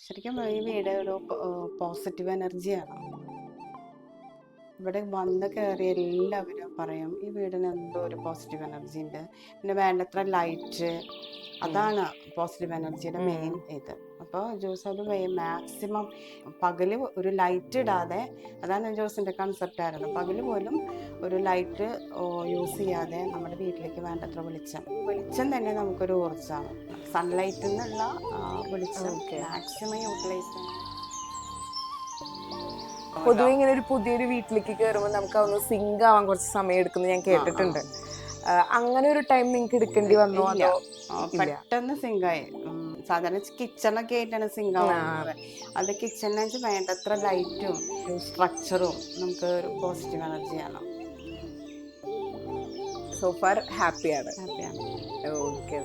ശരിക്കും ഈ വീട് ഒരു പോസിറ്റീവ് എനർജിയാണ്. ഇവിടെ വന്ന് കയറി എല്ലാവരും പറയും ഈ വീടിന് എന്തോ ഒരു പോസിറ്റീവ് എനർജി ഉണ്ട്. പിന്നെ വേണ്ടത്ര ലൈറ്റ്, അതാണ് പോസിറ്റീവ് എനർജിയുടെ മെയിൻ ഇത്. അപ്പോൾ ജോസ് അത് മാക്സിമം പകല് ഒരു ലൈറ്റ് ഇടാതെ, അതാണ് ജോസിൻ്റെ കൺസെപ്റ്റ് ആയിരുന്നു. പകല് പോലും ഒരു ലൈറ്റ് യൂസ് ചെയ്യാതെ നമ്മുടെ വീട്ടിലേക്ക് വേണ്ടത്ര വെളിച്ചം തന്നെ നമുക്കൊരു ഊർജ്ജമാണ്. സൺലൈറ്റിൽ നിന്നുള്ള വെളിച്ചം മാക്സിമം യൂട്ടിലൈസ് ചെയ്യണം. പൊതുവെ ഇങ്ങനെ ഒരു പുതിയൊരു വീട്ടിലേക്ക് കയറുമ്പോൾ നമുക്ക് അതൊന്ന് സിങ്ക് ആവാൻ കുറച്ച് സമയം എടുക്കുന്നു ഞാൻ കേട്ടിട്ടുണ്ട്. അങ്ങനെ ഒരു ടൈം നിങ്ങൾക്ക് എടുക്കേണ്ടി വന്നോ? അതോ പെട്ടെന്ന് സിങ്കായി. സാധാരണ കിച്ചണൊക്കെ ആയിട്ടാണ് സിങ്ക് ആവുന്നത്. അത് കിച്ചണിന് വെച്ച് വേണ്ടത്ര ലൈറ്റും സ്ട്രക്ചറും നമുക്ക് ഒരു പോസിറ്റീവ് എനർജിയാണ്. സോ ഫാർ ഹാപ്പിയാണ്. ഹാപ്പിയാണ്. ഓക്കെ.